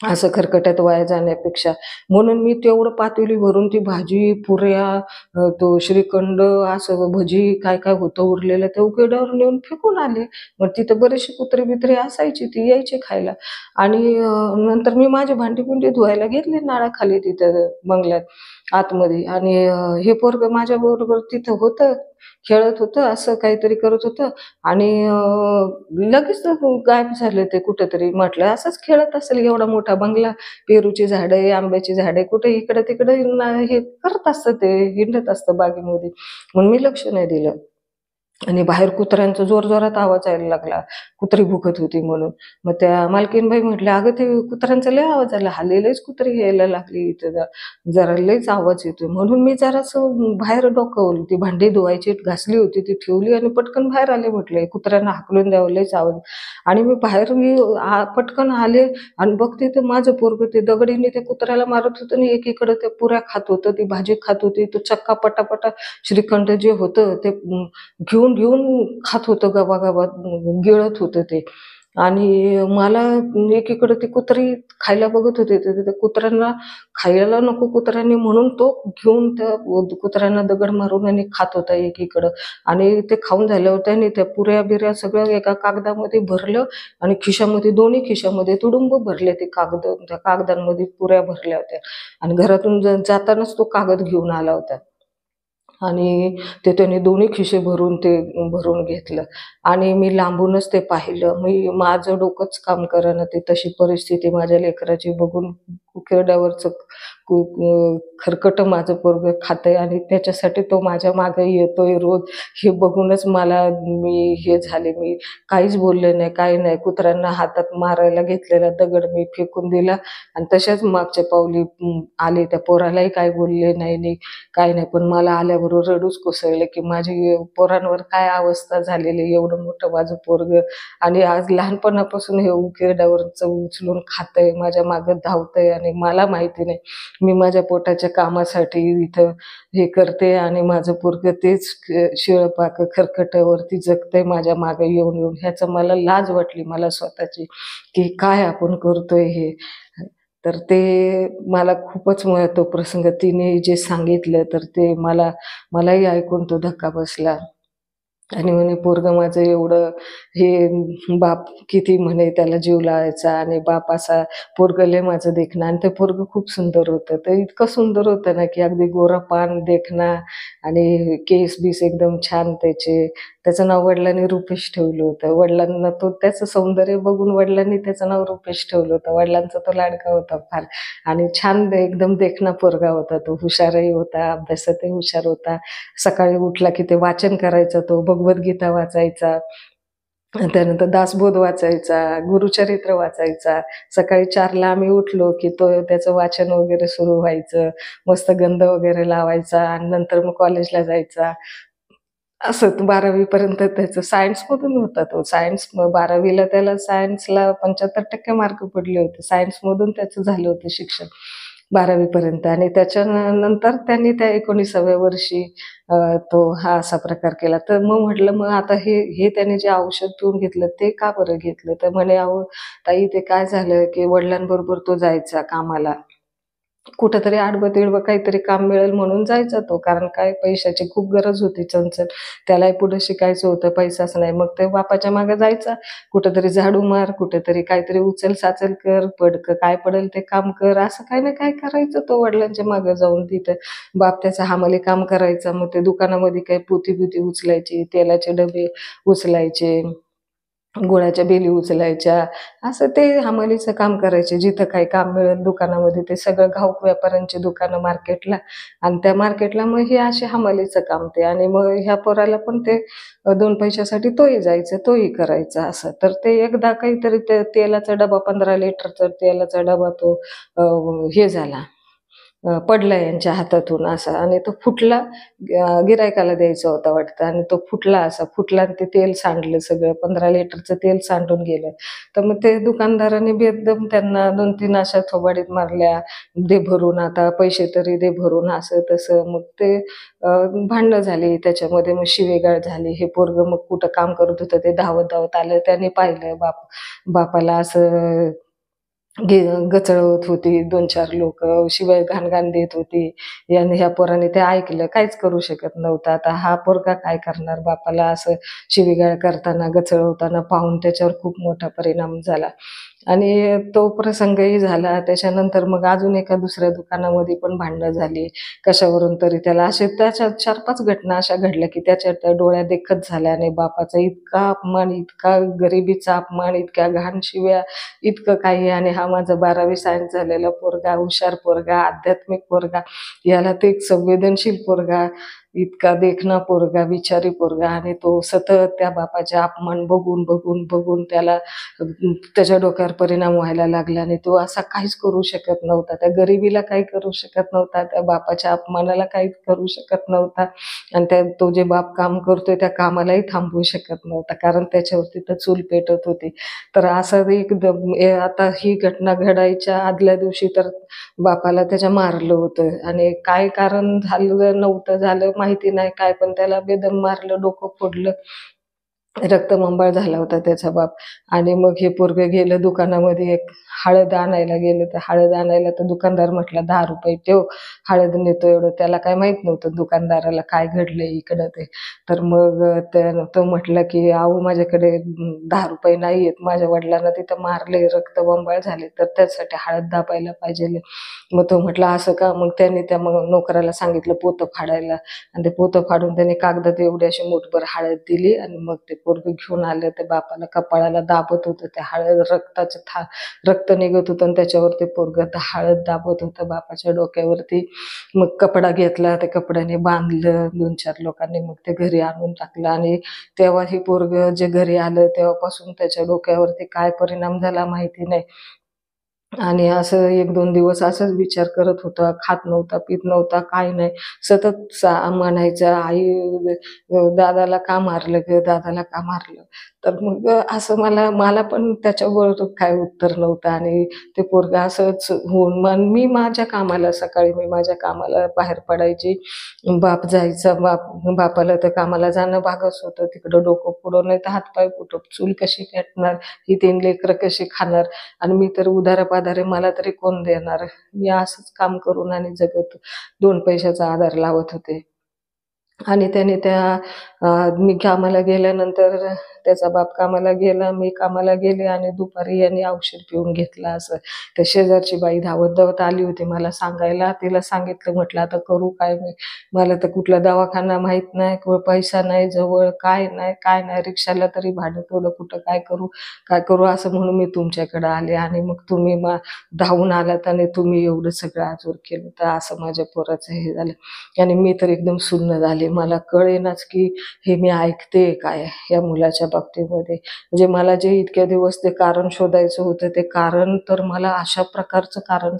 A: असं खरकट्यात वाया जाण्यापेक्षा. म्हणून मी तेवढं पातेली भरून ती भाजी, पुऱ्या, तो श्रीखंड, असं भजी काय-काय होतं उरलेलं ते उकिरड्यावर नेऊन फेकून आले. मग तिथं बरेचसे कुत्रे-बित्रे असायचे, ती यायचे खायला आणि नंतर मी माझी भांडी-बिंडी धुवायला घेतली नळाखाली तिथं बंगल्यात आतमध्ये. आणि हे पोरगं माझ्या बरोबर तिथं होतं, खेळत होतं, असं काहीतरी करत होतं. आणि लगेच गायब झाले ते कुठेतरी. म्हटलं असंच खेळत असेल, एवढा मोठा बंगला, पेरूची झाडे, आंब्याची झाडे, कुठे इकडे तिकडे हे करत असतं, ते हिंडत असतं बागेमध्ये. म्हणून मी लक्ष नाही दिलं. आणि बाहेर कुत्र्यांचा जोरजोरात आवाज यायला लागला, कुत्री भुकत होती म्हणून. मग त्या मालकीनबाई म्हटल्या, अगं ते कुत्र्यांचा लय आवाज आला, हल्ली लयच कुत्री यायला लागली इथं, जरा लयच आवाज येतोय. म्हणून मी जरासं बाहेर डोकावलं, ती भांडी धुवायची घासली होती ती ठेवली आणि पटकन बाहेर आले. म्हटले कुत्र्यांना हाकलून द्यावं, लयच आवाज. आणि मी बाहेर पटकन आले आणि बघते तर माझं पोरगं ते दगडीने त्या कुत्र्याला मारत होतं आणि एकीकडे त्या पुऱ्या खात होतं, ती भाजी खात होती. तो चक्का पटापटा श्रीखंड जे होतं ते घेऊन घेऊन खात होतं, गबागबा गिळत होतं ते. आणि मला एकीकडे ती कुत्री खायला बघत होते, तर त्या कुत्र्यांना खायला नको कुत्र्यांनी म्हणून तो घेऊन त्या कुत्र्यांना दगड मारून आणि खात होता एकीकडं. आणि ते खाऊन झाल्यावर त्याने त्या पुऱ्या बिऱ्या सगळं एका कागदामध्ये भरलं आणि खिशामध्ये, दोन्ही खिशामध्ये तुडुंब भरले ते कागद. त्या कागदांमध्ये पुऱ्या भरल्या होत्या आणि घरातून जातानाच तो कागद घेऊन आला होता. आणि ते त्याने दोन्ही खिसे भरून घेतलं. आणि मी लांबूनच ते पाहिलं. माझं डोकंच काम करेना. ते तशी परिस्थिती माझ्या लेकराची बघून उकिरड्यावरचं खरकटं माझं पोरगं खातंय आणि त्याच्यासाठी तो माझ्या मागे येतोय रोज. हे बघूनच मी हे झाले. मी काहीच बोलले नाही, काही नाही. कुत्र्यांना हातात मारायला घेतलेला दगड मी फेकून दिला आणि तशाच मागच्या पावली आले. त्या पोरालाही काही बोलले नाही, काही नाही. पण मला आल्याबरोबर रडूच कोसळले की माझी पोरांवर काय अवस्था झालेली, एवढं मोठं माझं पोरगं आणि आज लहानपणापासून हे उकिरड्यावरचं उचलून खातंय, माझ्या मागं धावतंय आणि मला माहिती नाही. मी माझ्या पोटाच्या कामासाठी इथं हे करते आणि माझं पोरगं तेच शिळपाकं खरकट्यावरती जगतंय माझ्या मागे येऊन येऊन. ह्याचं मला लाज वाटली मला स्वतःची, की काय आपण करतोय हे. तर ते मला खूपच तो प्रसंग तिने जे सांगितलं, तर ते मलाही ऐकून तो धक्का बसला. आणि म्हणे पोरगं माझं एवढं हे, बाप किती म्हणे त्याला जीव लावायचा आणि बाप असा. पोरगं लय माझं देखणं आणि ते पोरगं खूप सुंदर होतं. तर इतकं सुंदर होतं ना की अगदी गोरापान देखणं आणि केस बीस एकदम छान त्याचे. त्याचं नाव वडिलांनी रुपेश ठेवलं होतं. वडिलांना त्याचं सौंदर्य बघून वडिलांनी त्याचं नाव रुपेश ठेवलं होतं. वडिलांचा तो लाडका होता फार. आणि छान एकदम देखणा पोरगा होता तो. हुशारही होता, अभ्यासातही हुशार होता. सकाळी उठला की ते वाचन करायचा, तो भगवद्गीता वाचायचा, त्यानंतर दासबोध वाचायचा, गुरुचरित्र वाचायचा. सकाळी 4ला आम्ही उठलो की तो त्याचं वाचन वगैरे सुरू व्हायचं. मस्त गंध वगैरे लावायचा आणि नंतर मग कॉलेजला जायचा. असं 12वी पर्यंत त्याचं सायन्समधून होता तो. 12वीला त्याला सायन्सला 75% मार्क पडले होते. सायन्समधून त्याचं झालं होतं शिक्षण 12वी पर्यंत. आणि त्याच्यानंतर त्यांनी त्या 19व्या वर्षी तो हा असा प्रकार केला. तर मग म्हटलं, मग आता हे त्याने जे औषध पिऊन घेतलं ते का बरं घेतलं? तर म्हणे, अहो ताई ते काय झालं की वडिलांबरोबर तो जायचा कामाला. कुठेतरी आडवं-तिडवं काहीतरी काम मिळेल म्हणून जायचा तो. कारण काय पैशाची खूप गरज होती चणचण. त्यालाही पुढे शिकायचं होतं, पैसाच नाही. मग ते बापाच्या मागे जायचा. कुठेतरी झाडू मार, कुठेतरी काहीतरी उचल-साचल कर, काय पडेल ते काम कर, असं काही ना काय करायचं तो वडिलांच्या मागे जाऊन तिथं. बाप त्याचा हमाली काम करायचा. मग ते दुकानामध्ये काही पोती-बिती उचलायची, तेलाचे डबे उचलायचे, गुळाच्या बेली उचलायच्या, असं ते हमालीचं काम करायचे. जिथं काही काम मिळेल दुकानामध्ये ते सगळं घाऊक व्यापाऱ्यांची दुकानं मार्केटला आणि त्या मार्केटला मग हे असे हमालीचं काम ते. आणि मग ह्या पोराला पण ते 2 पैशासाठी तोही जायचं, तोही करायचा असं. तर ते एकदा काहीतरी ते तेलाचा डबा 15 लिटरचा तेलाचा डबा तो हे झाला, पडला यांच्या हातातून असा आणि तो फुटला. गिरायकाला द्यायचा होता वाटतं आणि तो फुटला आणि ते तेल सांडलं सगळं. 15 लिटरचं तेल सांडून गेलं. तर मग ते दुकानदाराने बेदम त्यांना 2-3 अशा थोबाडीत मारल्या, दे भरून, आता पैसे तरी दे भरून, असं तसं. मग ते भांडणं झाली त्याच्यामध्ये. मग शिवेगाळ झाली. हे पोरगं मग कुठं काम करत होतं ते धावत धावत आलं. त्याने पाहिलं बापाला असं गचळवत होती. 2-4 लोक शिवाय घाण देत होती. ह्या पोराने ते ऐकलं, काहीच करू शकत नव्हता. आता हा पोरगा काय करणार? बापाला असं शिवीगाळ करताना, गचळवताना पाहून त्याच्यावर खूप मोठा परिणाम झाला. आणि तो प्रसंगही झाला. त्याच्यानंतर मग अजून एका दुसऱ्या दुकानामध्ये पण भांडणं झाली कशावरून तरी. त्याला असे त्याच्या 4-5 घटना अशा घडल्या की त्याच्या त्या डोळ्या देखत झाल्या आणि बापाचा इतका अपमान, इतका गरिबीचा अपमान, इतक्या घाण शिव्या, इतकं काही. आणि हा माझा 12वी सायन्स झालेला पोरगा, हुशार पोरगा, आध्यात्मिक पोरगा, याला ते एक संवेदनशील पोरगा, इतका देखणा पोरगा, विचारी पोरगा, आणि तो सतत त्या बापाचे अपमान बघून बघून बघून त्याला त्याच्या डोक्यावर परिणाम व्हायला लागला. आणि तो असा काहीच करू शकत नव्हता. त्या गरिबीला काही करू शकत नव्हता, त्या बापाच्या अपमानाला काहीच करू शकत नव्हता, आणि तो जे बाप काम करतोय त्या कामालाही थांबवू शकत नव्हता, कारण त्याच्यावरती तर चूल पेटत होती. तर असं एकदम आता ही घटना घडायच्या आदल्या दिवशी तर बापाला त्याच्या मारलं होतं, आणि काय कारण झालं नव्हतं झालं माहिती नाही काय, पण त्याला बेदम मारलं, डोकं फोडलं, रक्तबंबाळ झाला होता त्याचा बाप. आणि मग हे पोरगं गेलं दुकानामध्ये, एक हळद आणायला गेलं. तर हळद आणायला तर दुकानदार म्हटला 10 रुपये ठेव, हळद नेतो. एवढं त्याला काय माहित नव्हतं दुकानदाराला काय घडलंय इकडं ते. तर मग तो म्हटलं की अहो माझ्याकडे 10 रुपये नाही आहेत, माझ्या वडिलांना तिथं मारले, रक्तबंबाळ झाले, तर त्यासाठी हळद दाबायला पाहिजे. मग तो म्हटला असं का. मग त्याने त्या मग नोकराला सांगितलं पोतं फाडायला, आणि ते पोतं फाडून त्याने कागदात एवढी अशी मूठभर हळद दिली, आणि मग ते पोरगं घेऊन आलं. ते बापाला कपाळाला दाबत होतं ते हळद, रक्त निघत होतं, आणि त्याच्यावर ते पोरगं हळद दाबत होतं बापाच्या डोक्यावरती. मग कपडा घेतला, त्या कपड्याने बांधलं 2-4 लोकांनी, मग ते घरी आणून टाकलं. आणि तेव्हा हे पोरगं जे घरी आलं तेव्हापासून त्याच्या डोक्यावरती काय परिणाम झाला माहिती नाही. आणि असं 1-2 दिवस असंच विचार करत होता, खात नव्हता, पीत नव्हता, काय नाही. सतत म्हणायचा, आई दादाला का मारलं ग, दादाला का मारलं. तर मग असं मला मला पण त्याच्याबरोबर काय उत्तर नव्हतं. आणि ते पोरगं असंच होऊन मग सकाळी मी माझ्या कामाला बाहेर पडायची, बाप जायचा, बापाला तर कामाला जाणं भागच होतं. तिकडं डोकं पुढं नाही तर हातपाय कुठं, चूल कशी पेटणार, ही 3 लेकरं कशी खाणार, आणि मी तर उधारपाधारे, मला तरी कोण देणार. मी असंच काम करून आणि जगत 2 पैशाचा आधार लावत होते. आणि त्याने मी कामाला गेल्यानंतर त्याचा बाप कामाला गेला, मी कामाला गेले, आणि दुपारी याने औषध पिऊन घेतलं असं. त्या शेजारची बाई धावत धावत आली होती मला सांगायला. तिला सांगितलं, म्हटलं आता करू काय मी, मला तर कुठला दवाखाना माहित नाही, पैसा नाही जवळ, काय नाही काय नाही, रिक्षाला तरी भाडं थोडं, कुठं काय करू असं म्हणून मी तुमच्याकडे आले. आणि मग तुम्ही धावून आलात आणि तुम्ही एवढं सगळं आजवर केलं. तर असं माझ्या पोराचं हे झालं. आणि मी तर एकदम सुन्न झाले. मला कळेनाच की हे मी ऐकते काय या मुलाच्या बाबतीमध्ये. म्हणजे मला जे इतक्या दिवस ते कारण शोधायचं होतं, ते कारण तर मला अशा प्रकारचं कारण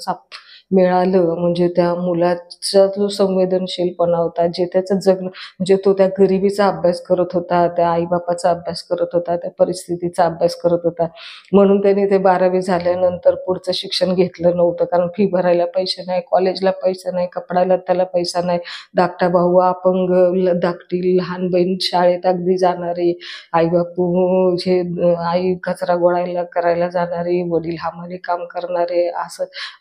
A: मिळालं. म्हणजे त्या मुलाचा जो संवेदनशीलपणा होता, जे त्याचं जगणं, म्हणजे तो त्या गरिबीचा अभ्यास करत होता, त्या आईबापाचा अभ्यास करत होता, त्या परिस्थितीचा अभ्यास करत होता. म्हणून त्याने ते 12वी झाल्यानंतर पुढचं शिक्षण घेतलं नव्हतं, कारण फी भरायला पैसे नाही, कॉलेजला पैसे नाही, कपड्याला त्याला पैसा नाही. धाकटा भाऊ अपंग, धाकटी लहान बहीण शाळेत अगदी जाणारी, आई बापू आई कचरा गोळायला करायला जाणारी, वडील हमाली काम करणारे,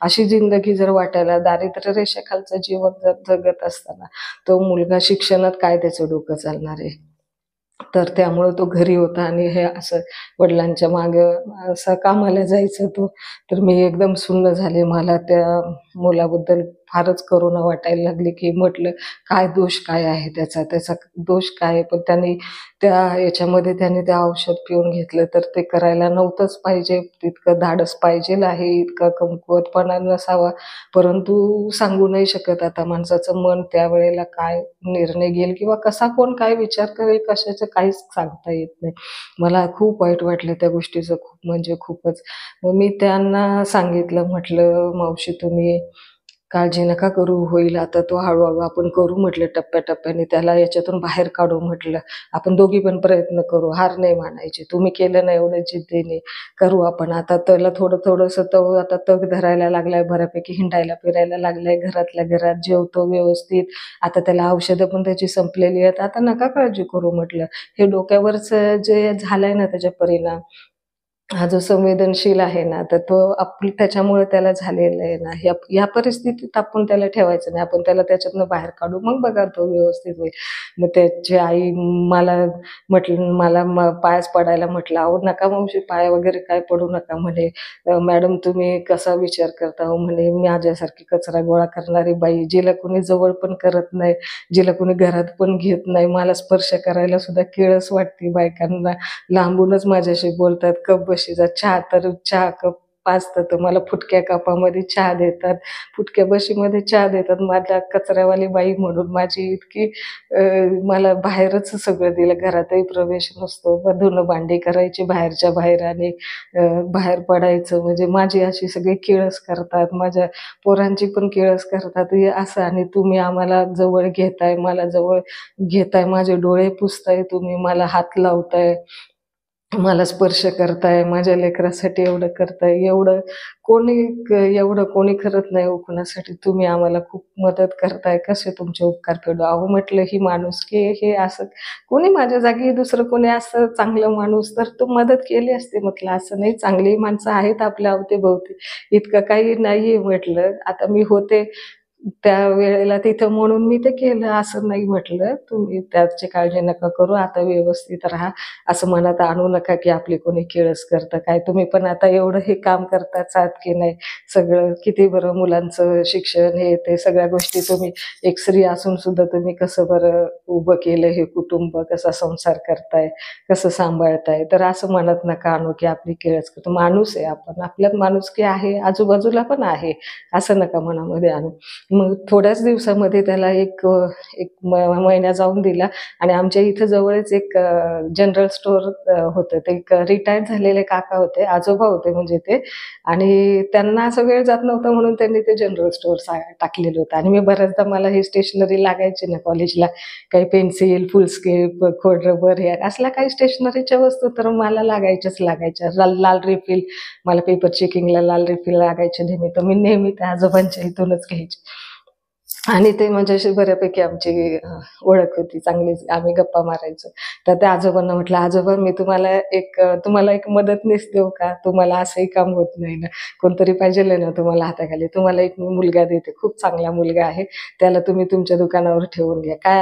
A: अशी जिंदगी जर वाटायला, दारिद्र्य रेषेखालचं जीवन जर जगत असताना तो मुलगा शिक्षणात काय त्याचं डोकं चालणार आहे. तर त्यामुळं तो घरी होता, आणि हे असं वडिलांच्या मागं असं कामाला जायचं तो. तर मी एकदम सुन्न झाले. मला त्या मुलाबद्दल फारच करुणा वाटायला लागली, की म्हटलं काय दोष काय आहे त्याचा दोष काय आहे. पण त्याने ते औषध पिऊन घेतलं, तर ते करायला नव्हतंच पाहिजे, तितकं धाडस पाहिजेल आहे, इतका कमकुवतपणा नसावा. परंतु सांगू नाही शकत आता माणसाचं मन त्यावेळेला काय निर्णय घेईल, किंवा कसा कोण काय विचार करेल कशाचं काहीच सांगता येत नाही. मला खूप वाईट वाटलं त्या गोष्टीचं, खूप म्हणजे खूपच. मग मी त्यांना सांगितलं, म्हटलं मावशी तुम्ही काळजी नका करू, होईल आता तो हळूहळू, आपण करू म्हटलं टप्प्याटप्प्याने, त्याला याच्यातून बाहेर काढू म्हटलं. आपण दोघी पण प्रयत्न करू, हार नाही मानायची. तुम्ही केलं ना एवढं जिद्दीने, करू आपण. आता त्याला थोडंसं तो आता तग धरायला लागलाय, बऱ्यापैकी हिंडायला फिरायला लागलाय, घरातल्या घरात जेवतो व्यवस्थित. आता त्याला औषधं पण त्याची संपलेली आहेत. आता नका काळजी करू म्हटलं. हे डोक्यावरचं जे झालंय ना त्याचे परिणाम, हा जो संवेदनशील आहे ना, तर तो त्याच्यामुळे त्याला झालेलं आहे ना, या परिस्थितीत आपण त्याला ठेवायचं नाही. आपण त्याला त्याच्यातनं बाहेर काढू, मग बघा तो व्यवस्थित होईल. मग त्याची आई मला मला पायाच पडायला म्हटलं, "अहो नका मावशी, पाय वगैरे काय पडू नका," म्हणे. "मॅडम तुम्ही कसा विचार करता हो," म्हणे, "माझ्यासारखी कचरा गोळा करणारी बाई, जिला कोणी जवळ पण करत नाही, जिला कोणी घरात पण घेत नाही, मला स्पर्श करायला सुद्धा किळस वाटते बायकांना. लांबूनच माझ्याशी बोलतात, "कप बशी जा, चहा तर चहा कप पाजतात तर मला फुटक्या कपामध्ये चहा देतात, फुटक्या बशीमध्ये चहा देतात." मला कचऱ्यावाली बाई म्हणून माझी इतकी अ, मला बाहेरच सगळं दिलं. घरातही प्रवेश नसतो. मग धुणं भांडी करायची बाहेरच्या बाहेर आणि बाहेर पडायचं. म्हणजे माझी अशी सगळी किळस करतात, माझ्या पोरांची पण किळस करतात. हे असं आणि तुम्ही आम्हाला जवळ घेताय, मला जवळ घेताय, माझे डोळे पुसताय तुम्ही, मला हात लावताय. मला स्पर्श करताय, माझ्या लेकरासाठी एवढं करताय, एवढं कोणी करत नाही हो कुणासाठी. तुम्ही आम्हाला खूप मदत करताय, कसे तुमचे उपकार फेडू? अहो म्हटलं ही माणुसकी हे असं कोणी माझ्या जागी दुसरं कोणी असं चांगलं माणूस तर तो मदत केली असती म्हटलं. असं नाही, चांगली माणसं आहेत आपल्या अवतीभोवती. इतकं काही नाहीये म्हटलं. आता मी होते त्यावेळेला तिथं म्हणून मी ते केलं. असं नाही म्हटलं. तुम्ही त्याची काळजी नका करू. आता व्यवस्थित राहा. असं मनात आणू नका, की आपली कोणी किळस करतं काय. तुम्ही पण आता एवढं हे काम करताच की नाही. सगळं किती बरं मुलांचं शिक्षण हे ते सगळ्या गोष्टी तुम्ही एक स्त्री असून सुद्धा तुम्ही कसं बरं उभं केलं हे कुटुंब, कसा संसार करताय, कसं सांभाळताय. तर असं मनात नका आणू, की आपली किळस करतो. माणूस आहे आपण. आपल्यात माणुसकी आहे, आजूबाजूला पण आहे. असं नका मनामध्ये आणू. मग थोड्याच दिवसामध्ये त्याला एक महिना जाऊन दिला आणि आमच्या इथं जवळच एक जनरल स्टोअर होतं. ते एक रिटायर्ड झालेले काका होते, आजोबा होते म्हणजे ते आणि त्यांना असं वेळ जात नव्हता म्हणून त्यांनी ते जनरल स्टोअर टाकलेलं होतं आणि मी बऱ्याचदा मला ही स्टेशनरी लागायची ना कॉलेजला, काही पेन्सिल, फुल स्केप, खोड रबर हे असल्या काही स्टेशनरीच्या वस्तू तर मला लागायच्या. लाल रिफिल मला पेपर चेकिंगला लाल रिफिल लागायचे नेहमी, तर मी नेहमी त्या आजोबांच्या इथूनच घ्यायचे. आणि ते माझ्याशी बऱ्यापैकी आमची ओळख होती चांगलीच. आम्ही गप्पा मारायचो. तर त्या आजोबांना म्हटलं, "आजोबा मी तुम्हाला एक मदतनीस देऊ का? तुम्हाला असंही काम होत नाही ना. कोणतरी पाहिजेल आहे ना तुम्हाला हाताखाली. तुम्हाला एक मी मुलगा देते. खूप चांगला मुलगा आहे. त्याला तुम्ही तुमच्या दुकानावर ठेवून घ्या. काय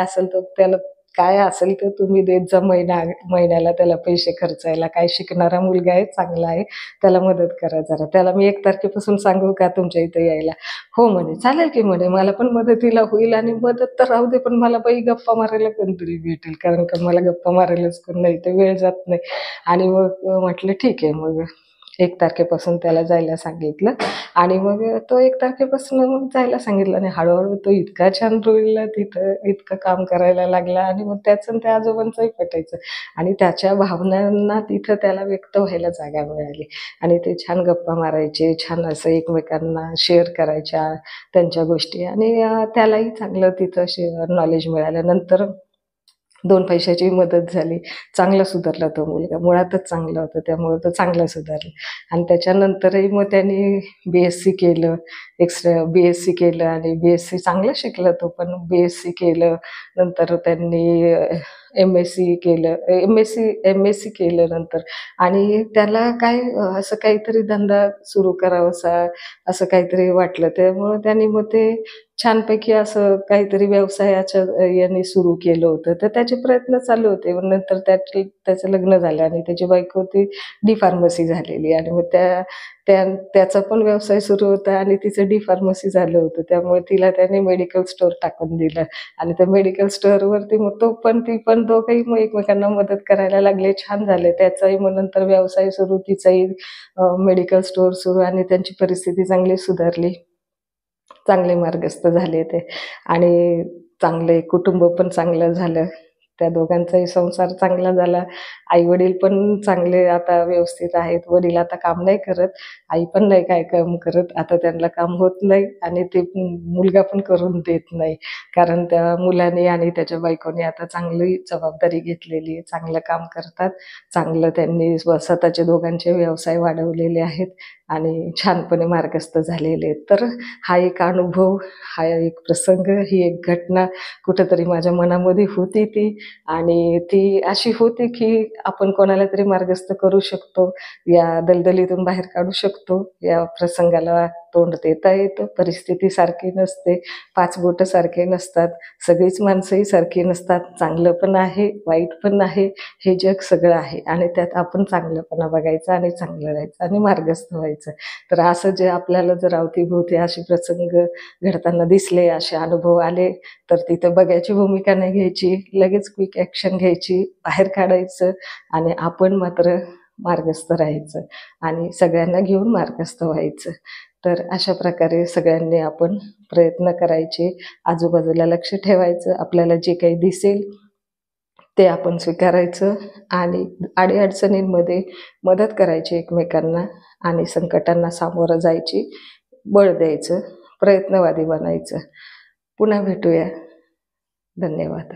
A: असेल ते तुम्ही देत जा महिन्याला त्याला पैसे खर्चायला. काय शिकणारा मुलगा आहे, चांगला आहे. त्याला मदत करा जरा. त्याला मी 1 तारखेपासून सांगू का तुमच्या इथे यायला?" "हो," म्हणे, "चालेल की," म्हणे, "मला पण मदतीला होईल आणि मदत तर राहू दे, पण मला बाई गप्पा मारायला कोणतरी भेटेल." कारण का मला गप्पा मारायलाच कोण नाही, तर वेळ जात नाही. आणि मग म्हटलं ठीक आहे. मग 1 तारखेपासून त्याला जायला सांगितलं आणि मग तो 1 तारखेपासून मग जायला सांगितलं आणि हळू तो इतका छान रुळला तिथं, इतकं काम करायला लागला आणि मग त्याचं आणि त्या आजोबांचंही पटायचं आणि त्याच्या भावनांना तिथं त्याला व्यक्त व्हायला जागा मिळाली आणि ते छान गप्पा मारायचे, छान असं एकमेकांना शेअर करायच्या त्यांच्या गोष्टी आणि त्यालाही चांगलं तिथं नॉलेज मिळालं. नंतर 2 पैशाची मदत झाली. चांगला सुधारला तो मुलगा. मुळातच चांगला होता त्यामुळे तो चांगला सुधारला आणि त्याच्यानंतरही मग त्यांनी बी-एस-सी केलं. बी-एस-सी केलं आणि बी-एस-सी चांगलं शिकला तो पण. बी-एस-सी केलं. नंतर त्यांनी एम-एस-सी केलं. एम-एस-सी केलं नंतर आणि त्याला असं काहीतरी धंदा सुरू करावासा असं काहीतरी वाटलं. त्यामुळे त्यांनी मग ते छानपैकी असं काहीतरी व्यवसायाच्या याने सुरू केलं होतं. तर त्याचे प्रयत्न चालू होते. मग नंतर त्याचं लग्न झालं आणि त्याची बायको ती डी-फार्मसी झालेली आणि मग त्या त्या त्याचा पण व्यवसाय सुरू होता आणि तिचं डी-फार्मसी झालं होतं. त्यामुळे तिला त्याने मेडिकल स्टोअर टाकून दिलं आणि त्या मेडिकल स्टोअरवरती मग ती पण दोघंही मग एकमेकांना मदत करायला लागले. छान झाले. त्याचाही मग नंतर व्यवसाय सुरू, तिचाही मेडिकल स्टोअर सुरू आणि त्यांची परिस्थिती चांगली सुधारली. चांगले मार्गस्थ झाले ते आणि चांगले कुटुंब पण चांगलं झालं. त्या दोघांचाही संसार चांगला झाला. आई-वडील पण चांगले आता व्यवस्थित आहेत. वडील आता काम नाही करत. आई पण नाही काय काम करत. आता त्यांना काम होत नाही आणि ते मुलगा पण करून देत नाही. कारण त्या मुलाने आणि त्याच्या बायकोने आता चांगली जबाबदारी घेतलेली आहे. चांगलं काम करतात. चांगलं त्यांनी स्वतःचे दोघांचे व्यवसाय वाढवलेले आहेत आणि छानपणे मार्गस्थ झालेले आहेत. तर हा एक अनुभव, हा एक प्रसंग, ही एक घटना कुठेतरी माझ्या मनामध्ये होती ती आणि ती अशी होती की आपण कोणाला तरी मार्गस्थ करू शकतो, या दलदलीतून बाहेर काढू शकतो, या प्रसंगाला तोंड देता येतं. परिस्थिती सारखी नसते, 5 बोटं सारखे नसतात, सगळीच माणसंही सारखी नसतात. चांगलं पण आहे, वाईट पण आहे, हे जग सगळं आहे आणि त्यात आपण चांगलंपणा बघायचा आणि चांगलं राहायचं आणि मार्गस्थ व्हायचं. तर असं जे आपल्याला जर अवतीभोवती असे प्रसंग घडताना दिसले, असे अनुभव आले, तर तिथं बघायची भूमिका नाही घ्यायची, लगेच क्विक ॲक्शन घ्यायची, बाहेर काढायचं आणि आपण मात्र मार्गस्थ राहायचं आणि सगळ्यांना घेऊन मार्गस्थ व्हायचं. तर अशा प्रकारे सगळ्यांनी आपण प्रयत्न करायचे, आजूबाजूला लक्ष ठेवायचं, आपल्याला जे काही दिसेल ते आपण स्वीकारायचं आणि अडीअडचणींमध्ये मदत करायची एकमेकांना आणि संकटांना सामोरं जायची बळ द्यायचं, प्रयत्नवादी बनायचं. पुन्हा भेटूया. धन्यवाद.